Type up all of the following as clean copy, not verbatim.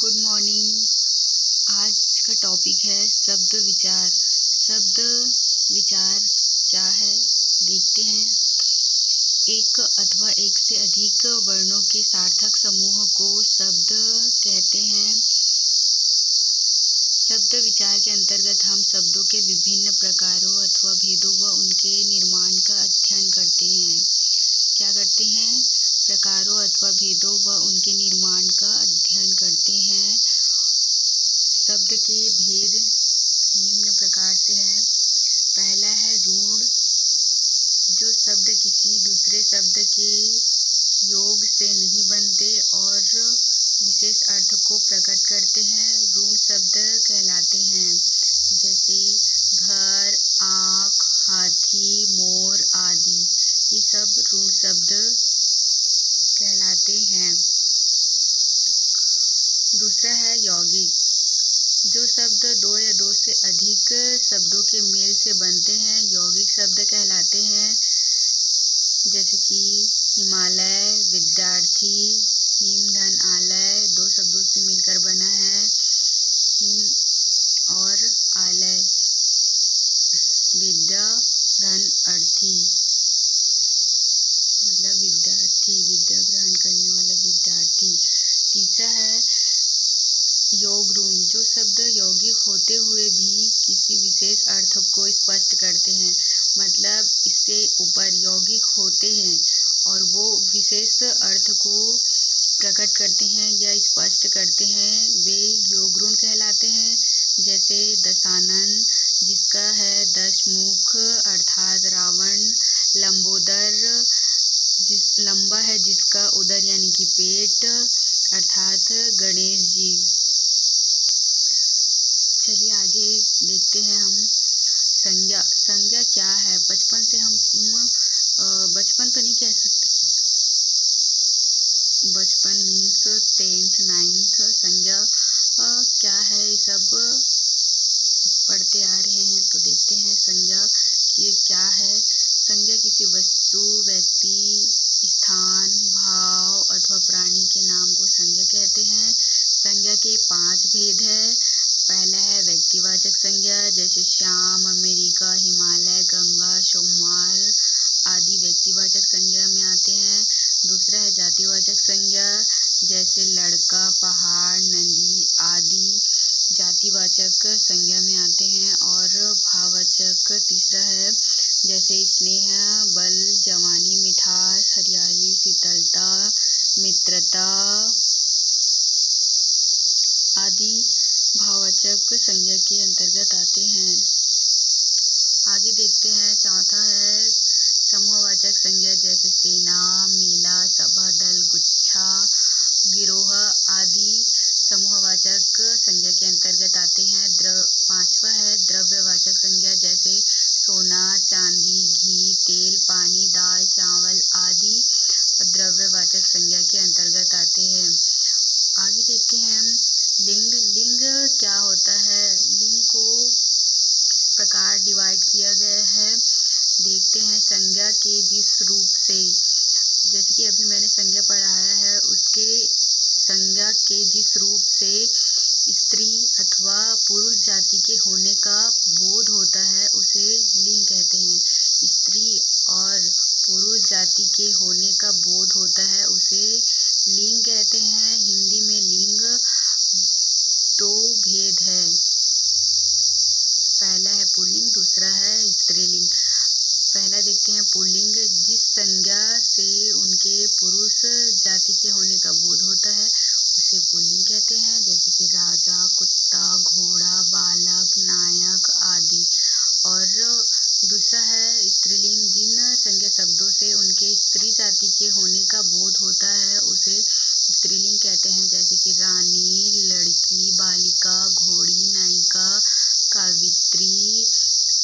Good morning. आज का topic है शब्द विचार। शब्द विचार क्या है देखते हैं। एक अथवा एक से अधिक वर्णों के सार्थक समूह को शब्द कहते हैं। शब्द विचार के अंतर्गत हम शब्दों के विभिन्न प्रकारों अथवा भेदों व उनके निर्माण का अध्ययन करते हैं। क्या करते हैं? प्रकारों अथवा भेदों व उनके निर्माण का अध्ययन करते हैं। शब्द के भेद निम्न प्रकार से हैं। पहला है ऋण, जो शब्द किसी दूसरे शब्द के योग से नहीं बनते और विशेष अर्थ को प्रकट करते हैं, ऋण शब्द कहलाते हैं। जैसे घर, आँख, हाथी, मोर आदि, ये सब ऋण शब्द कहलाते हैं। दूसरा है यौगिक, जो शब्द दो या दो से अधिक शब्दों के मेल से बनते हैं, यौगिक शब्द कहलाते हैं। जैसे कि हिमालय, विद्यार्थी, हिम धन आलय, दो शब्दों से मिलकर बना है। हिम और आलय, विद्या धन अर्थी, मतलब विद्यार्थी, विद्या ग्रहण करने वाला विद्यार्थी। तीसरा है योग ऋण, जो शब्द यौगिक होते हुए भी किसी विशेष अर्थ को स्पष्ट करते हैं, मतलब इससे ऊपर यौगिक होते हैं और वो विशेष अर्थ को प्रकट करते हैं या स्पष्ट करते हैं, वे योग ऋण कहलाते हैं। जैसे दशानन, जिसका है 10 मुख अर्थात रावण, लंबोदर, लंबा है जिसका उदर यानी कि पेट अर्थात गणेश जी। चलिए आगे देखते हैं हम। संज्ञा, संज्ञा क्या है? बचपन से हम बचपन तो नहीं कह सकते, बचपन मीन्स 10th 9th। संज्ञा क्या है, ये सब पढ़ते आ रहे हैं तो देखते हैं संज्ञा कि ये क्या है। संज्ञा किसी वस्तु, व्यक्ति, स्थान, भाव अथवा प्राणी के नाम को संज्ञा कहते हैं। संज्ञा के 5 भेद है। पहला है व्यक्तिवाचक संज्ञा, जैसे श्याम, अमेरिका, हिमालय, गंगा, सोमवार आदि व्यक्तिवाचक संज्ञा में आते हैं। दूसरा है जातिवाचक संज्ञा, जैसे लड़का, पहाड़, नदी आदि जातिवाचक संज्ञा में आते हैं। और भाववाचक तीसरा है, जैसे स्नेह, बल, जवानी, मिठास, हरियाली, शीतलता, मित्रता आदि भाववाचक संज्ञा के अंतर्गत आते हैं। आगे देखते हैं। चौथा है समूहवाचक संज्ञा, जैसे सेना, मेला, सभा, दल, गुच्छा, गिरोह आदि समूहवाचक संज्ञा के अंतर्गत आते हैं। पांचवा है द्रव्यवाचक संज्ञा, जैसे सोना, चांदी, घी, तेल, पानी, दाल, चावल आदि द्रव्यवाचक संज्ञा के अंतर्गत आते हैं। आगे देखते हैं हम लिंग। लिंग क्या होता है? लिंग को किस प्रकार डिवाइड किया गया है देखते हैं। संज्ञा के जिस रूप से, जैसे कि अभी मैंने संज्ञा पढ़ाया है, उसके संज्ञा के जिस रूप से स्त्री अथवा पुरुष जाति के होने का बोध होता है, उसे लिंग कहते हैं। स्त्री और पुरुष जाति के होने का बोध होता है, उसे लिंग कहते हैं। हिंदी में लिंग 2 भेद है। पहला है पुल्लिंग, दूसरा है स्त्रीलिंग। पहला देखते हैं पुल्लिंग, जिस संज्ञा से उनके पुरुष जाति के होने का बोध होता है, उसे पुल्लिंग कहते हैं। जैसे कि राजा, कुत्ता, घोड़ा, बालक, नायक आदि। और दूसरा है स्त्रीलिंग, जिन संज्ञा शब्दों से उनके स्त्री जाति के होने का बोध होता है, उसे स्त्रीलिंग कहते हैं। जैसे कि रानी, लड़की, बालिका, घोड़ी, नायिका, कावित्री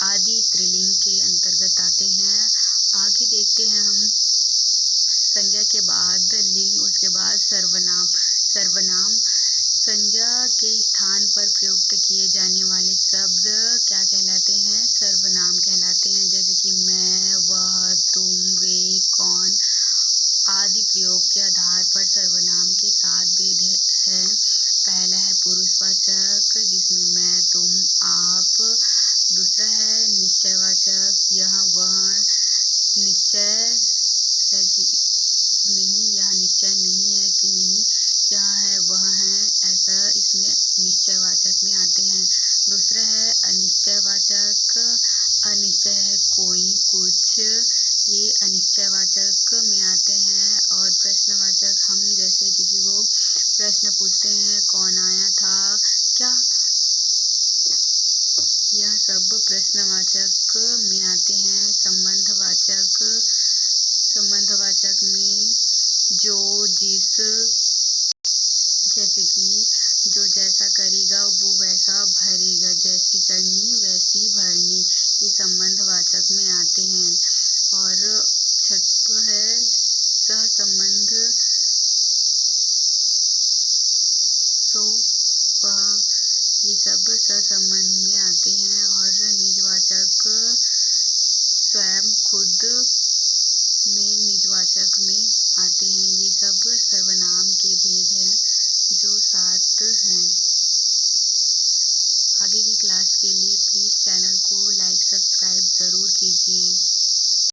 आदि स्त्रीलिंग के अंतर्गत आते हैं। आगे देखते हैं हम संज्ञा के बाद लिंग, उसके बाद सर्वनाम। सर्वनाम संज्ञा के स्थान पर प्रयुक्त किए जाने वाले शब्द क्या कहलाते हैं? सर्वनाम कहलाते हैं। जैसे कि मैं, वह, तुम, वे, कौन आदि प्रयोग के आधार पर सर्वनाम के 7 भेद हैं। पहला आदेशवाचक जिसमें मैं, तुम, आप। दूसरा है निश्चयवाचक, यह वह निश्चय है कि नहीं, यह निश्चय नहीं है कि नहीं, यह है वह है, ऐसा इसमें निश्चयवाचक में आते हैं। दूसरा है अनिश्चयवाचक, अनिश्चय है कोई, कुछ, ये अनिश्चयवाचक में आते हैं। और प्रश्नवाचक, हम जैसे किसी को प्रश्न पूछते हैं कौन आया था, क्या, यह सब प्रश्नवाचक में आते हैं। संबंधवाचक, संबंधवाचक में जो, जिस, जैसे कि जो जैसा करेगा वो वैसा भरेगा, जैसी करनी वैसी भरनी, ये संबंधवाचक में आते हैं। और छठवां है सहसंबंध, सो, वह, ये सब सहसंबंध में आते हैं। और निजवाचक स्वयं, खुद में निजवाचक में आते हैं। ये सब सर्वनाम के भेद हैं जो 7 हैं। आगे की क्लास के लिए प्लीज़ चैनल को लाइक सब्सक्राइब ज़रूर कीजिए।